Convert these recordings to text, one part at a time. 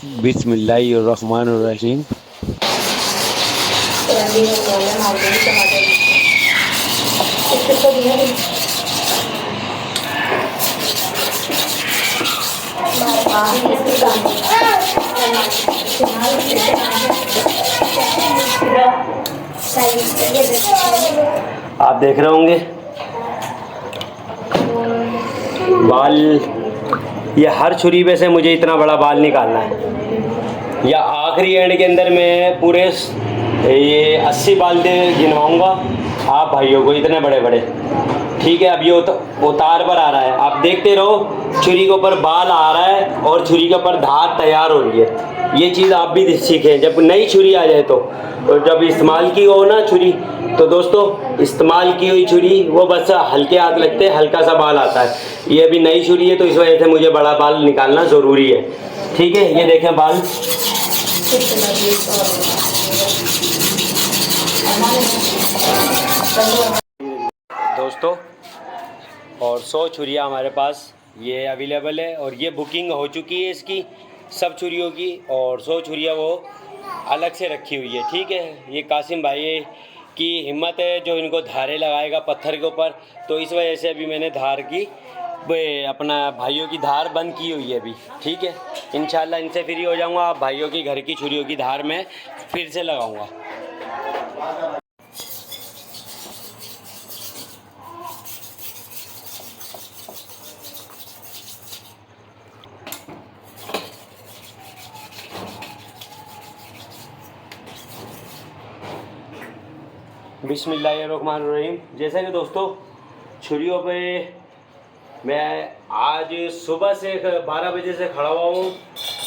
बिस्मिल्लाहिर्रहमानिर्रहीम। आप देख रहे होंगे बाल, ये हर छुरी पे से मुझे इतना बड़ा बाल निकालना है, या आखिरी एंड के अंदर मैं पूरे ये 80 बाल दे गिनवाऊंगा आप भाइयों को, इतने बड़े बड़े। ठीक है, अब ये उतार पर आ रहा है, आप देखते रहो। छुरी के ऊपर बाल आ रहा है और छुरी के ऊपर धार तैयार हो रही है। ये चीज़ आप भी सीखें, जब नई छुरी आ जाए तो जब इस्तेमाल की हो ना छुरी, तो दोस्तों इस्तेमाल की हुई छुरी वो बस हल्के हाथ लगते हैं, हल्का सा बाल आता है। ये अभी नई छुरी है तो इस वजह से मुझे बड़ा बाल निकालना ज़रूरी है। ठीक है, ये देखें बाल। दोस्तों, और 100 छुरियाँ हमारे पास ये अवेलेबल है, और ये बुकिंग हो चुकी है इसकी सब छुरियों की, और 100 छुरियाँ वो अलग से रखी हुई है। ठीक है, ये कासिम भाई की हिम्मत है जो इनको धारे लगाएगा पत्थर के ऊपर, तो इस वजह से अभी मैंने धार की अपना भाइयों की धार बंद की हुई है अभी। ठीक है, इंशाल्लाह इनसे फ्री हो जाऊंगा, आप भाइयों की घर की छुरियों की धार में फिर से लगाऊंगा। बिस्मिल्लाहिर्रहमानिर्रहीम। जैसा कि दोस्तों छुरियों पे मैं आज सुबह से 12 बजे से खड़ा हुआ हूँ,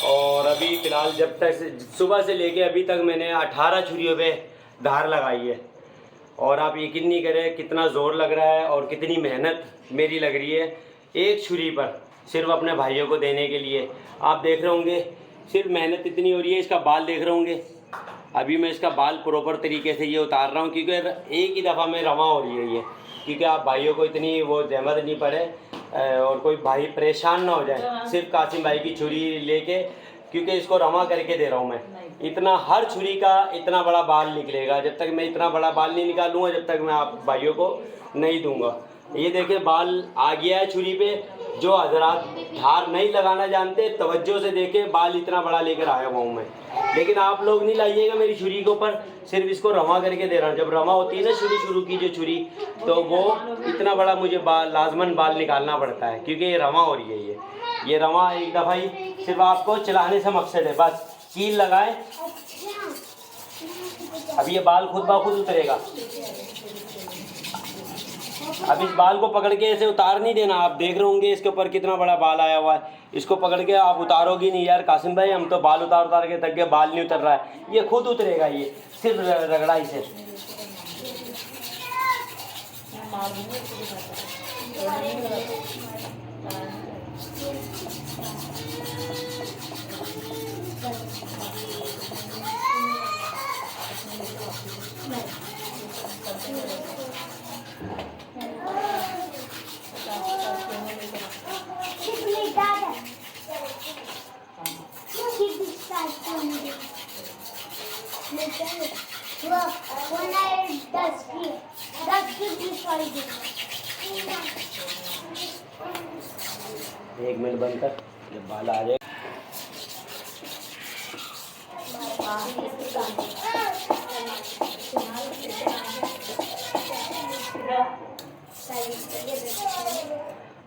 और अभी फ़िलहाल जब तक सुबह से लेके अभी तक मैंने 18 छुरियों पे धार लगाई है। और आप यकीन नहीं करें कितना ज़ोर लग रहा है और कितनी मेहनत मेरी लग रही है एक छुरी पर, सिर्फ अपने भाइयों को देने के लिए। आप देख रहे होंगे सिर्फ मेहनत इतनी हो रही है। इसका बाल देख रहे होंगे, अभी मैं इसका बाल प्रॉपर तरीके से ये उतार रहा हूँ, क्योंकि एक ही दफ़ा में रवा हो रही है ये, क्योंकि आप भाइयों को इतनी वो जहमत नहीं पड़े और कोई भाई परेशान ना हो जाए सिर्फ कासिम भाई की छुरी लेके, क्योंकि इसको रवा करके दे रहा हूँ मैं। इतना हर छुरी का इतना बड़ा बाल निकलेगा, जब तक मैं इतना बड़ा बाल नहीं निकालूंगा जब तक मैं आप भाइयों को नहीं दूंगा। ये देखिए बाल आ गया है छुरी पे। जो हजरात धार नहीं लगाना जानते तवज्जो से देखे, बाल इतना बड़ा लेकर आया हुआ हूँ मैं। लेकिन आप लोग नहीं लाइएगा मेरी छुरी के ऊपर, सिर्फ इसको रवा करके दे रहा हूँ। जब रवा होती है ना शुरू की जो छुरी, तो वो इतना बड़ा मुझे बाल लाजमन बाल निकालना पड़ता है, क्योंकि ये रवा हो रही है। ये रवा एक दफ़ा ही सिर्फ आपको चलाने से मकसद है, बस कील लगाए। अब ये बाल खुद ब खुद उतरेगा। अब इस बाल को पकड़ के ऐसे उतार नहीं देना। आप देख रहे होंगे इसके ऊपर कितना बड़ा बाल आया हुआ है, इसको पकड़ के आप उतारोगी नहीं। यार कासिम भाई हम तो बाल उतार के थक गए, बाल नहीं उतर रहा है। ये खुद उतरेगा, ये सिर्फ रगड़ाई से। एक मिनट बंद कर, जब बाल आ जाए।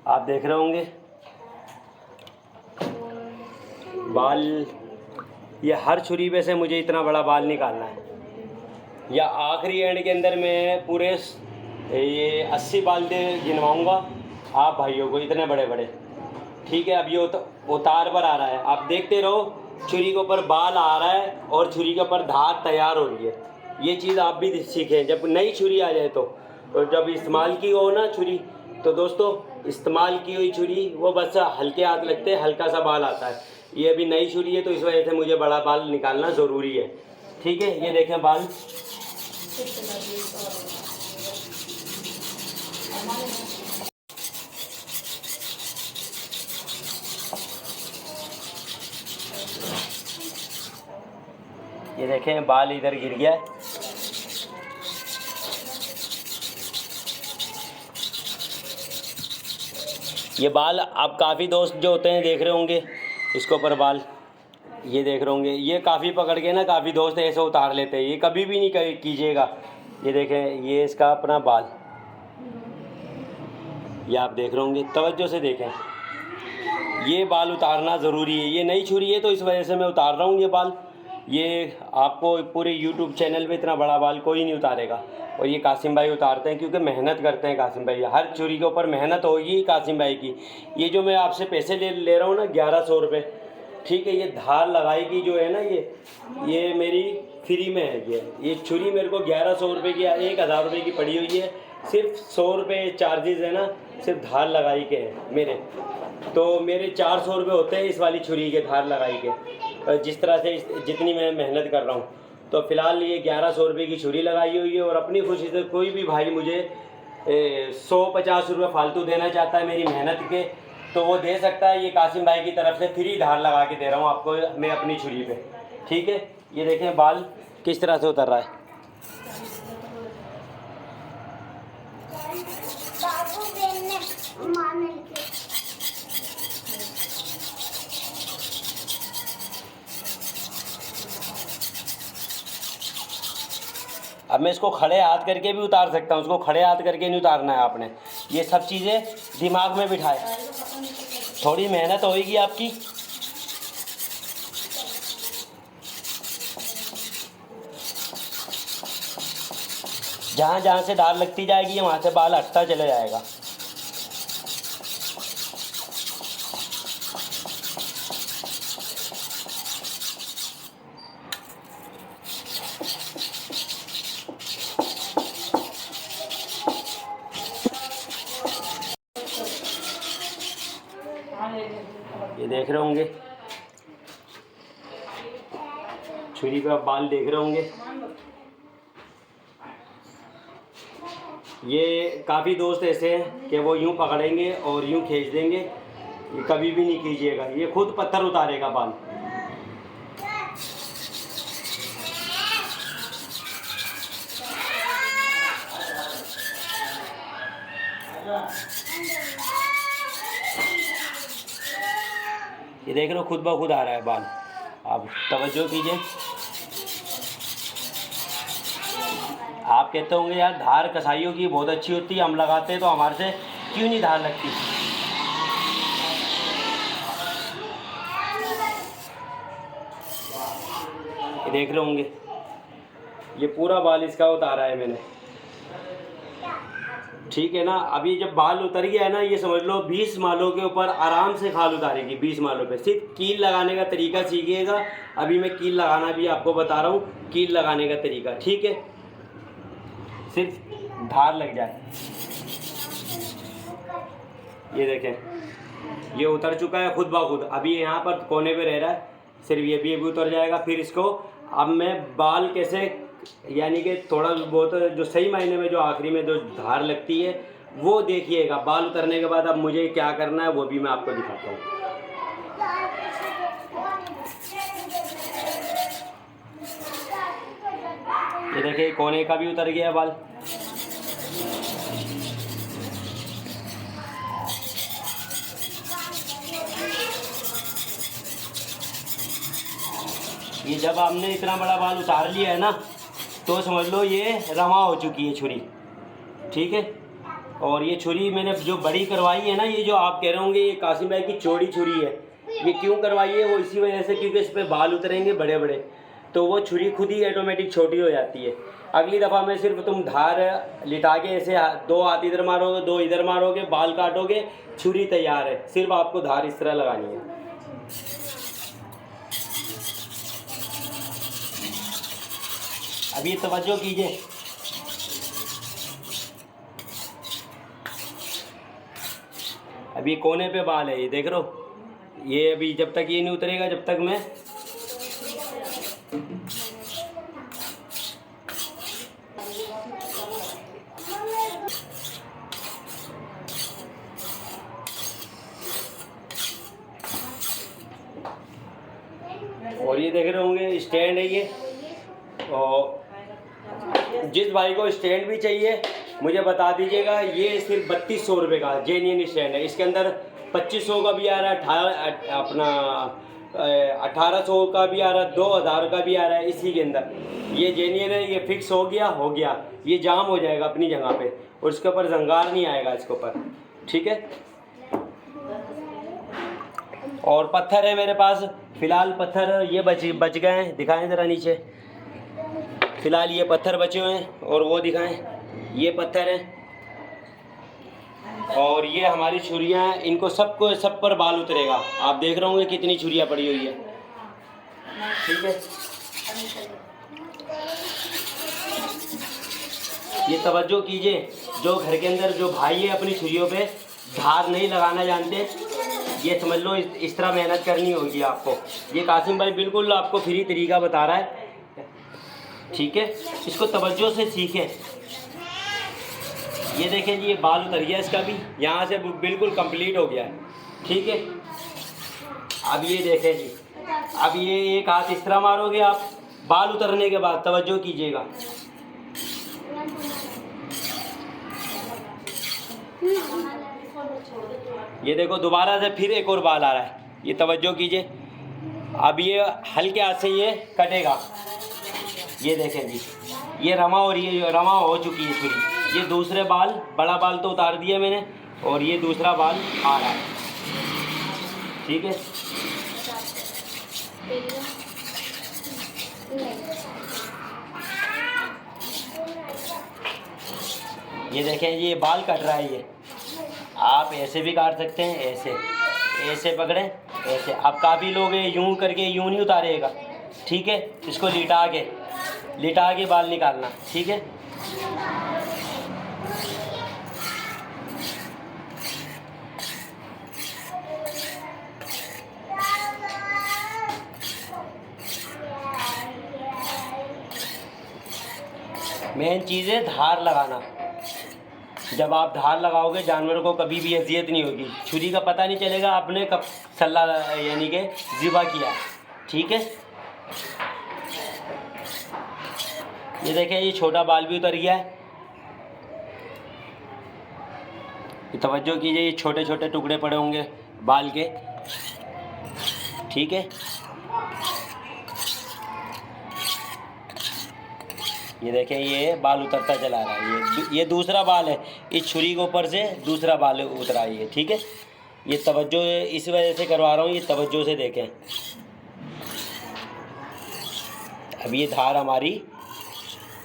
आप देख रहे होंगे बाल, ये हर छुरी पे से मुझे इतना बड़ा बाल निकालना है, या आखिरी एंड के अंदर मैं पूरे ये 80 बाल दे गिनवाऊंगा आप भाइयों को, इतने बड़े बड़े। ठीक है, अब ये उतार पर आ रहा है, आप देखते रहो। छुरी के ऊपर बाल आ रहा है और छुरी के ऊपर धार तैयार हो रही है। ये चीज़ आप भी सीखें, जब नई छुरी आ जाए तो जब इस्तेमाल की हो ना छुरी, तो दोस्तों इस्तेमाल की हुई छुरी वो बस हल्के हाथ लगते हैं, हल्का सा बाल आता है। ये अभी नई छुरी है तो इस वजह से मुझे बड़ा बाल निकालना ज़रूरी है। ठीक है, ये देखें बाल। ये देखें बाल इधर गिर गया है। ये बाल आप काफ़ी दोस्त जो होते हैं देख रहे होंगे इसके ऊपर बाल, ये देख रहे होंगे, ये काफ़ी पकड़ के ना काफ़ी दोस्त ऐसे उतार लेते हैं, ये कभी भी नहीं कीजिएगा। ये देखें ये इसका अपना बाल, ये आप देख रहे होंगे, तवज्जो से देखें, ये बाल उतारना ज़रूरी है। ये नई छुरी है तो इस वजह से मैं उतार रहा हूँ ये बाल। ये आपको पूरे यूट्यूब चैनल पे इतना बड़ा बाल कोई नहीं उतारेगा, और ये कासिम भाई उतारते हैं क्योंकि मेहनत करते हैं कासिम भाई। हर छुरी के ऊपर मेहनत होगी कासिम भाई की। ये जो मैं आपसे पैसे ले रहा हूँ ना 1100 रुपये, ठीक है, ये धार लगाई की जो है ना, ये मेरी फ्री में है। ये छुरी मेरे को 1100 रुपये की 1000 रुपये की पड़ी हुई है। सिर्फ 100 रुपये चार्जेस है ना, सिर्फ धार लगाई के हैं मेरे, तो मेरे 400 रुपये होते हैं इस वाली छुरी के धार लगाई के, जिस तरह से जितनी मैं मेहनत कर रहा हूँ। तो फ़िलहाल ये 1100 रुपये की छुरी लगाई हुई है, और अपनी खुशी से कोई भी भाई मुझे 150 रुपये फालतू देना चाहता है मेरी मेहनत के, तो वो दे सकता है। ये कासिम भाई की तरफ से फ्री धार लगा के दे रहा हूँ आपको मैं अपनी छुरी पे, ठीक है। ये देखें बाल किस तरह से उतर रहा है। अब मैं इसको खड़े हाथ करके भी उतार सकता हूँ, उसको खड़े हाथ करके नहीं उतारना है आपने। ये सब चीज़ें दिमाग में बिठाए, थोड़ी मेहनत होगी आपकी। जहाँ जहाँ से धार लगती जाएगी वहाँ से बाल हटता चला जाएगा। ये देख रहे होंगे छुरी पे आप बाल देख रहे होंगे। ये काफ़ी दोस्त ऐसे हैं कि वो यूं पकड़ेंगे और यूं खींच देंगे, ये कभी भी नहीं कीजिएगा, ये खुद पत्थर उतारेगा बाल। ये देख रहे हो खुद ब खुद आ रहा है बाल, आप तवज्जो कीजिए। आप कहते होंगे यार धार कसाईयों की बहुत अच्छी होती है, हम लगाते हैं तो हमारे से क्यों नहीं धार लगती। ये देख रहे होंगे ये पूरा बाल इसका उतारा है मैंने, ठीक है ना। अभी जब बाल उतर गया है ना, ये समझ लो 20 मालों के ऊपर आराम से खाल उतारेगी। 20 मालों पे सिर्फ कील लगाने का तरीका सीखिएगा। अभी मैं कील लगाना भी आपको बता रहा हूँ, कील लगाने का तरीका, ठीक है। सिर्फ धार लग जाए। ये देखें ये उतर चुका है खुद ब खुद। अभी यहाँ पर कोने पे रह रहा है, सिर्फ ये भी उतर जाएगा। फिर इसको अब मैं बाल कैसे, यानी कि थोड़ा बहुत जो सही मायने में जो आखिरी में जो धार लगती है वो देखिएगा। बाल उतरने के बाद अब मुझे क्या करना है वो भी मैं आपको दिखाता हूँ। ये देखिए कोने का भी उतर गया बाल। ये जब हमने इतना बड़ा बाल उतार लिया है ना, तो समझ लो ये रमा हो चुकी है छुरी, ठीक है। और ये छुरी मैंने जो बड़ी करवाई है ना, ये जो आप कह रहे होंगे ये कासिम भाई की चौड़ी छुरी है, ये क्यों करवाई है वो इसी वजह से क्योंकि इस पर बाल उतरेंगे बड़े बड़े, तो वो छुरी खुद ही ऑटोमेटिक छोटी हो जाती है। अगली दफ़ा में सिर्फ तुम धार लिटा के ऐसे 2 हाथ इधर मारोगे 2 इधर मारोगे, बाल काटोगे, छुरी तैयार है। सिर्फ आपको धार इस तरह लगानी है। अभी तवज्जो कीजिए। अभी कोने पे बाल है, ये देख रहे हो। ये अभी जब तक ये नहीं उतरेगा जब तक मैं और ये देख रहे होंगे स्टैंड है ये, और जिस भाई को स्टैंड भी चाहिए मुझे बता दीजिएगा। ये सिर्फ 3200 रुपये का जेन्युइन स्टैंड है। इसके अंदर 2500 का भी आ रहा है, अपना 1800 का भी आ रहा है, 2000 का भी आ रहा है। इसी के अंदर ये जेन्युइन है, ये फिक्स हो गया, ये जाम हो जाएगा अपनी जगह पे और इसके ऊपर जंगार नहीं आएगा इसके ऊपर, ठीक है। और पत्थर है मेरे पास फ़िलहाल, पत्थर ये बच गए हैं, दिखाएं ज़रा नीचे। फ़िलहाल ये पत्थर बचे हुए हैं और वो दिखाएं, ये पत्थर हैं और ये हमारी छुरियां हैं। इनको सब पर बाल उतरेगा। आप देख रहे होंगे कितनी छुरियां पड़ी हुई है, ठीक है। ये तवज्जो कीजिए, जो घर के अंदर जो भाई है अपनी छुरियों पे धार नहीं लगाना जानते, ये समझ लो इस तरह मेहनत करनी होगी आपको। ये कासिम भाई बिल्कुल आपको फ्री तरीका बता रहा है, ठीक है। इसको तवज्जो से सीखें। ये देखें जी, ये बाल उतर गया इसका भी, यहाँ से बिल्कुल कंप्लीट हो गया है, ठीक है। अब ये देखें जी, अब ये एक हाथ इस तरह मारोगे आप, बाल उतरने के बाद तवज्जो कीजिएगा। ये देखो दोबारा से फिर एक और बाल आ रहा है, ये तवज्जो कीजिए। अब ये हल्के हाथ से ये कटेगा, ये देखें जी, ये रमा हो चुकी है छुरी। ये दूसरे बाल, बड़ा बाल तो उतार दिया मैंने और ये दूसरा बाल आ रहा है, ठीक है। ये देखें ये बाल कट रहा है। ये आप ऐसे भी काट सकते हैं, ऐसे पकड़ें, ऐसे। अब काफ़ी लोग यूं करके यूं नहीं उतारेगा, ठीक है। इसको लिटा के बाल निकालना, ठीक है। मेन चीज़ है धार लगाना। जब आप धार लगाओगे जानवर को कभी भी अजियत नहीं होगी। छुरी का पता नहीं चलेगा आपने कब सल्ला यानी कि ज़िबा किया, ठीक है। ये देखें ये छोटा बाल भी उतर गया है। तवज्जो कीजिए, ये छोटे छोटे टुकड़े पड़े होंगे बाल के, ठीक है। ये देखें ये बाल उतरता चला रहा है। ये दूसरा बाल है, इस छुरी के ऊपर से दूसरा बाल उतरा है ये, ठीक है। ये तवज्जो इस वजह से करवा रहा हूँ, ये तवज्जो से देखें। अब ये धार हमारी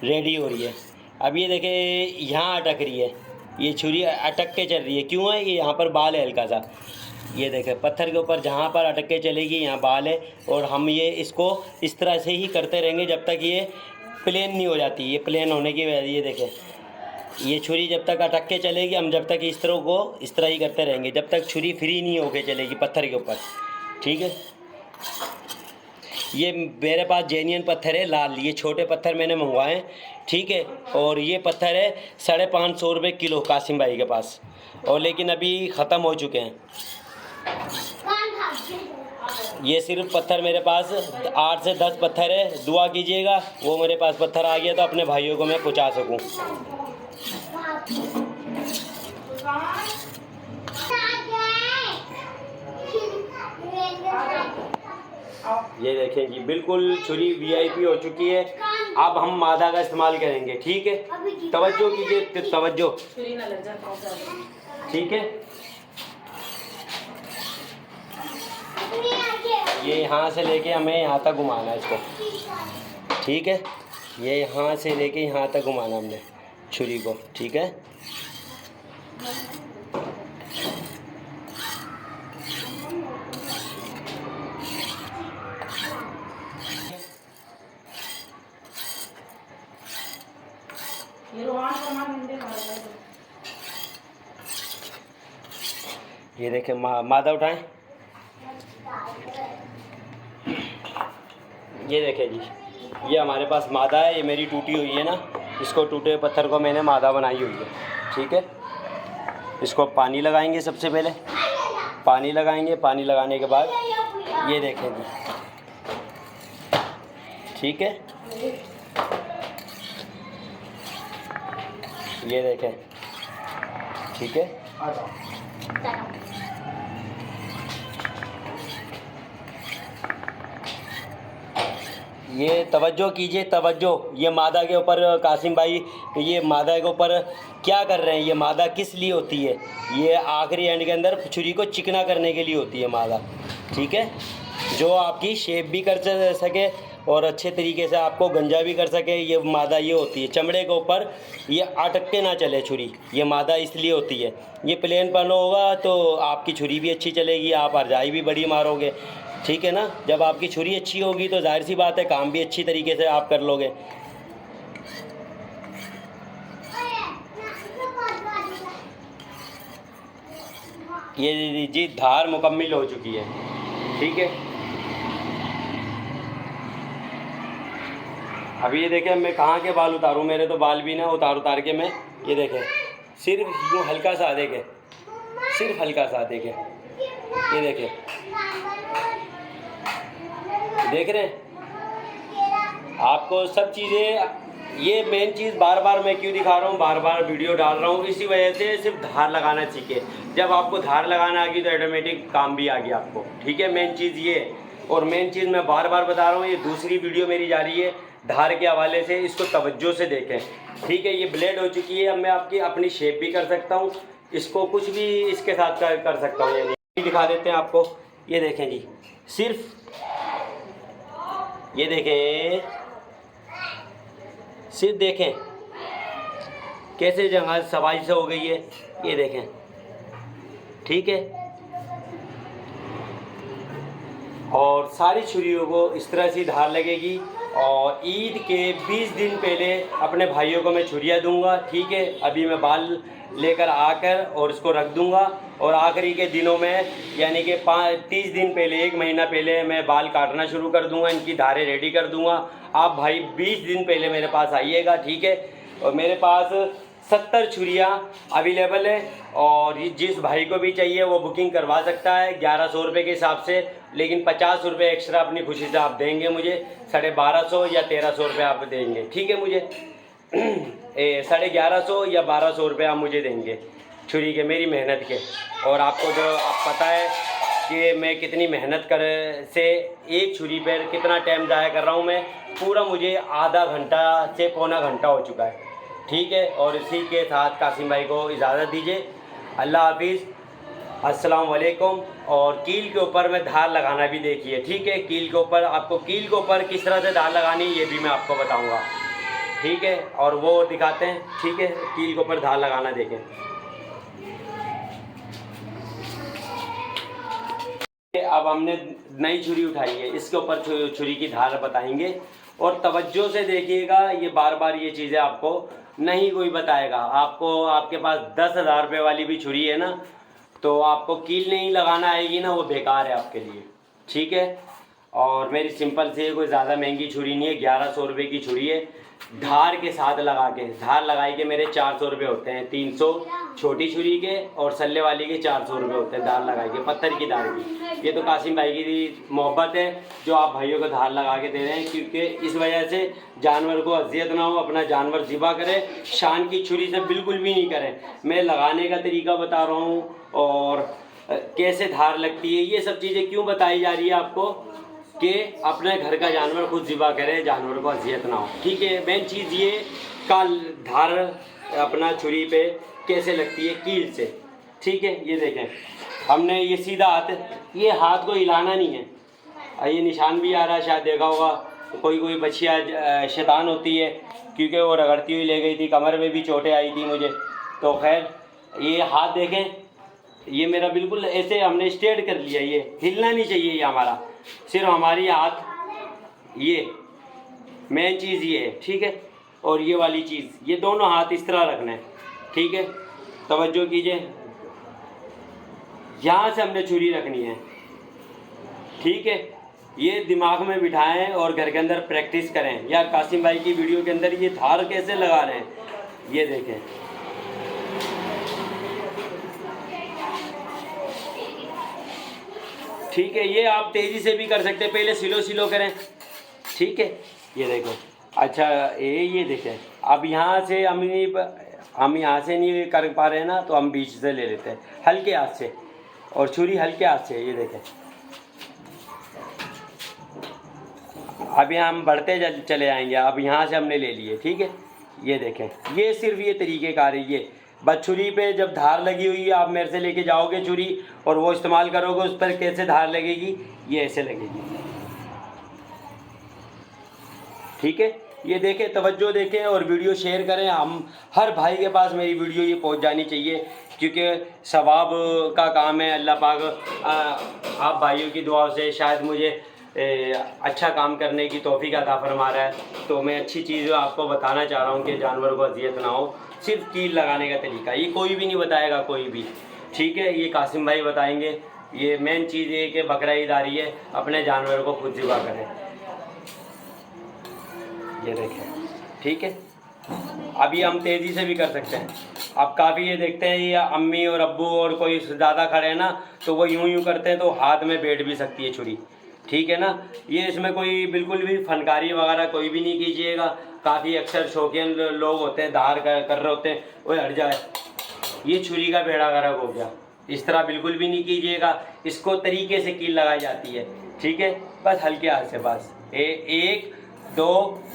रेडी हो रही है। अब ये देखें यहाँ अटक रही है, ये छुरी अटक के चल रही है। क्यों है? ये यहाँ पर बाल है हल्का सा, ये देखें पत्थर के ऊपर जहाँ पर अटक के चलेगी यहाँ बाल है। और हम ये इसको इस तरह से ही करते रहेंगे जब तक ये प्लेन नहीं हो जाती। ये प्लेन होने की वजह, ये देखें ये छुरी जब तक अटक के चलेगी, हम जब तक इस तरह ही करते रहेंगे जब तक छुरी फ्री नहीं होके चलेगी पत्थर के ऊपर, ठीक है। ये मेरे पास जेन्युइन पत्थर है लाल, ये छोटे पत्थर मैंने मंगवाए, ठीक है। और ये पत्थर है 550 रुपये किलो कासिम भाई के पास, और लेकिन अभी ख़त्म हो चुके हैं। ये सिर्फ पत्थर मेरे पास 8 से 10 पत्थर है। दुआ कीजिएगा वो मेरे पास पत्थर आ गया तो अपने भाइयों को मैं पहुंचा सकूं। ये देखें जी बिल्कुल छुरी वीआईपी हो चुकी है। अब हम मादा का इस्तेमाल करेंगे, ठीक है। तवज्जो कीजिए, तवज्जो, ठीक है। ये यहाँ से लेके हमें यहाँ तक घुमाना है इसको, ठीक है। ये यहाँ से लेके यहाँ तक घुमाना हमने छुरी को, ठीक है। ये देखें मादा उठाएं। ये देखें जी, ये हमारे पास मादा है। ये मेरी टूटी हुई है ना, इसको टूटे हुए पत्थर को मैंने मादा बनाई हुई है, ठीक है। इसको पानी लगाएंगे, सबसे पहले पानी लगाएंगे। पानी लगाने के बाद ये देखें जी, ठीक है। ये देखें, ठीक है। ये तवज्जो कीजिए, तवज्जो। ये मादा के ऊपर कासिम भाई, ये मादा के ऊपर क्या कर रहे हैं? ये मादा किस लिए होती है? ये आखिरी एंड के अंदर छुरी को चिकना करने के लिए होती है मादा, ठीक है। जो आपकी शेप भी कर सके और अच्छे तरीके से आपको गंजा भी कर सके, ये मादा ये होती है। चमड़े के ऊपर ये अटक के ना चले छुरी, ये मादा इसलिए होती है। ये प्लेन पन होगा तो आपकी छुरी भी अच्छी चलेगी, आप हरजाई भी बड़ी मारोगे, ठीक है ना। जब आपकी छुरी अच्छी होगी तो जाहिर सी बात है काम भी अच्छी तरीके से आप कर लोगे। ये जी धार मुकम्मल हो चुकी है, ठीक है। अभी ये देखें मैं कहाँ के बाल उतारूँ, मेरे तो बाल भी ना उतार के मैं, ये देखें सिर्फ यूँ हल्का सा देखें, सिर्फ हल्का सा देखें, ये देखें, देख रहे हैं आपको सब चीज़ें। ये मेन चीज़ बार बार मैं क्यों दिखा रहा हूँ, बार बार वीडियो डाल रहा हूँ, इसी वजह से सिर्फ धार लगाना सीखे। जब आपको धार लगाना आ गई तो ऑटोमेटिक काम भी आ गया आपको, ठीक है। मेन चीज़ ये, और मेन चीज़ मैं बार बार बता रहा हूँ, ये दूसरी वीडियो मेरी जा रही है धार के हवाले से, इसको तवज्जो से देखें, ठीक है। ये ब्लेड हो चुकी है, अब मैं आपकी अपनी शेप भी कर सकता हूँ, इसको कुछ भी इसके साथ कर सकता हूँ। यानी दिखा देते हैं आपको, ये देखें जी, सिर्फ ये देखें, सिर्फ देखें कैसे जगह सफाई से हो गई है, ये देखें, ठीक है। और सारी छुरियों को इस तरह से धार लगेगी। और ईद के 20 दिन पहले अपने भाइयों को मैं छुरियाँ दूंगा, ठीक है। अभी मैं बाल लेकर आकर और इसको रख दूंगा, और आखिरी के दिनों में यानी कि 30 दिन पहले, 1 महीना पहले मैं बाल काटना शुरू कर दूंगा, इनकी धारें रेडी कर दूंगा। आप भाई 20 दिन पहले मेरे पास आइएगा, ठीक है। और मेरे पास 70 छुरियाँ अवेलेबल है, और जिस भाई को भी चाहिए वो बुकिंग करवा सकता है 1100 रुपये के हिसाब से, लेकिन 50 रुपये एक्स्ट्रा अपनी खुशी से आप देंगे मुझे, 1250 या 1300 रुपये आप देंगे, ठीक है। मुझे 1150 या 1200 रुपये आप मुझे देंगे छुरी के, मेरी मेहनत के। और आपको जो आप पता है कि मैं कितनी मेहनत कर से एक छुरी पर कितना टाइम ज़ाया कर रहा हूँ मैं, पूरा मुझे आधा घंटा से पौना घंटा हो चुका है, ठीक है। और इसी के साथ कासिम भाई को इजाज़त दीजिए, अल्लाह हाफिज़, अस्सलाम वालेकुम। और कील के ऊपर मैं धार लगाना भी देखिए, ठीक है। कील के ऊपर आपको, कील के ऊपर किस तरह से धार लगानी ये भी मैं आपको बताऊंगा, ठीक है। और वो दिखाते हैं, ठीक है। कील के ऊपर धार लगाना देखें, अब हमने नई छुरी उठाई है, इसके ऊपर छुरी की धार बताएंगे। और तवज्जो से देखिएगा, ये बार बार ये चीज़ें आपको नहीं कोई बताएगा। आपको आपके पास 10,000 रुपये वाली भी छुरी है ना, तो आपको कील नहीं लगाना आएगी ना, वो बेकार है आपके लिए, ठीक है। और मेरी सिंपल से कोई ज़्यादा महंगी छुरी नहीं है, 1100 रुपये की छुरी है, धार के साथ लगा के, धार लगाई के मेरे 400 रुपये होते हैं, 300 छोटी छुरी के, और सल्ले वाली के 400 रुपये होते हैं धार लगाई के, पत्थर की धार की। ये तो कासिम भाई की मोहब्बत है जो आप भाइयों को धार लगा के दे रहे हैं, क्योंकि इस वजह से जानवर को अजियत ना हो, अपना जानवर ज़िबा करें, शान की छुरी से बिल्कुल भी नहीं करें। मैं लगाने का तरीका बता रहा हूँ और कैसे धार लगती है, ये सब चीज़ें क्यों बताई जा रही है आपको, कि अपने घर का जानवर खुद ज़िबा करे, जानवर को अजियत ना हो, ठीक है। मेन चीज़ ये का धार अपना छुरी पे कैसे लगती है, कील से, ठीक है। ये देखें, हमने ये सीधा हाथ, ये हाथ को हिलाना नहीं है। ये निशान भी आ रहा है, शायद देखा होगा, कोई कोई बच्चियाँ शैतान होती है, क्योंकि वो रगड़ती हुई ले गई थी, कमर में भी चोटें आई थी मुझे। तो खैर ये हाथ देखें, ये मेरा बिल्कुल ऐसे हमने स्ट्रेट कर लिया, ये हिलना नहीं चाहिए, ये हमारा सिर्फ हमारी हाथ, ये मेन चीज़ ये है, ठीक है। और ये वाली चीज़, ये दोनों हाथ इस तरह रखना है, ठीक है। तवज्जो कीजिए, यहाँ से हमने छुरी रखनी है, ठीक है। ये दिमाग में बिठाएं और घर के अंदर प्रैक्टिस करें। यार कासिम भाई की वीडियो के अंदर ये धार कैसे लगा रहे हैं, ये देखें, ठीक है। ये आप तेज़ी से भी कर सकते हैं, पहले स्लो स्लो करें, ठीक है। ये देखो अच्छा ये देखें, अब यहाँ से हम यहाँ से नहीं कर पा रहे हैं ना, तो हम बीच से ले लेते हैं हल्के हाथ से, और छुरी हल्के हाथ से। ये देखें, अभी हम बढ़ते चले आएंगे। अब यहाँ से हमने ले लिए, ठीक है। ये देखें, ये सिर्फ ये तरीक़ेकार है। ये बस छुरी पे जब धार लगी हुई है, आप मेरे से लेके जाओगे छुरी और वो इस्तेमाल करोगे, उस पर कैसे धार लगेगी, ये ऐसे लगेगी, ठीक है। ये देखें, तवज्जो देखें और वीडियो शेयर करें। हम हर भाई के पास मेरी वीडियो ये पहुंच जानी चाहिए, क्योंकि सवाब का काम है। अल्लाह पाक आप भाइयों की दुआ से शायद मुझे अच्छा काम करने की तौफीक अता फरमा रहा है। तो मैं अच्छी चीज़ आपको बताना चाह रहा हूँ कि जानवर को अजियत ना हो। सिर्फ कील लगाने का तरीका ये कोई भी नहीं बताएगा, कोई भी, ठीक है। ये कासिम भाई बताएंगे। ये मेन चीज़ ये कि बकरा ईद आ रही है, अपने जानवर को खुद ज़िबा करें। ये देखें, ठीक है। अभी हम तेज़ी से भी कर सकते हैं। अब काफ़ी ये देखते हैं, ये अम्मी और अब्बू और कोई ज़्यादा खड़े हैं ना, तो वो यूं करते हैं, तो हाथ में बैठ भी सकती है छुरी, ठीक है ना। ये इसमें कोई बिल्कुल भी फनकारी वगैरह कोई भी नहीं कीजिएगा। काफ़ी अक्सर शौकीन लोग होते हैं, धार कर रहे होते हैं, वो हट जाए, ये छुरी का बेड़ा गर्क हो गया। इस तरह बिल्कुल भी नहीं कीजिएगा। इसको तरीके से कील लगाई जाती है, ठीक है। बस हल्के हाथ से, बस 1 2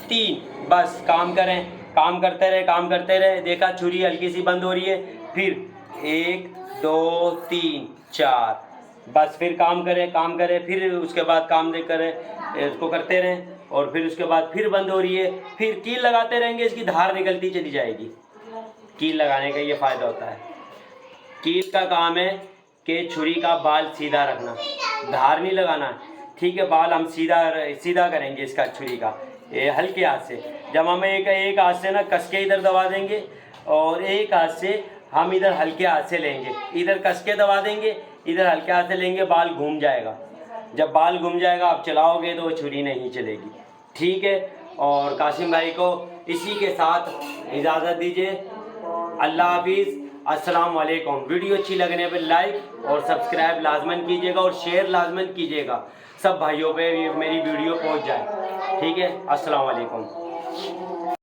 3, बस काम करें, काम करते रहे। देखा छुरी हल्की सी बंद हो रही है, फिर 1 2 3 4, बस फिर काम करें, फिर उसके बाद काम करें, इसको करते रहें, और फिर उसके बाद फिर बंद हो रही है, फिर कील लगाते रहेंगे, इसकी धार निकलती चली जाएगी। कील लगाने का ये फ़ायदा होता है। कील का काम है कि छुरी का बाल सीधा रखना, धार नहीं लगाना, ठीक है। बाल हम सीधा करेंगे इसका, छुरी का, ये हल्के हाथ से। जब हम एक हाथ से ना कस के इधर दबा देंगे, और एक हाथ से हम इधर हल्के हाथ से लेंगे, इधर कस के दबा देंगे, इधर हल्के हाथ से लेंगे, बाल घूम जाएगा। जब बाल घूम जाएगा आप चलाओगे तो वो छुरी नहीं चलेगी, ठीक है। और कासिम भाई को इसी के साथ इजाज़त दीजिए। अल्लाह हाफिज़, अस्सलाम वालेकुम। वीडियो अच्छी लगने पर लाइक और सब्सक्राइब लाजमन कीजिएगा और शेयर लाजमन कीजिएगा, सब भाइयों पे मेरी वीडियो पहुंच जाए, ठीक है। अस्सलाम वालेकुम।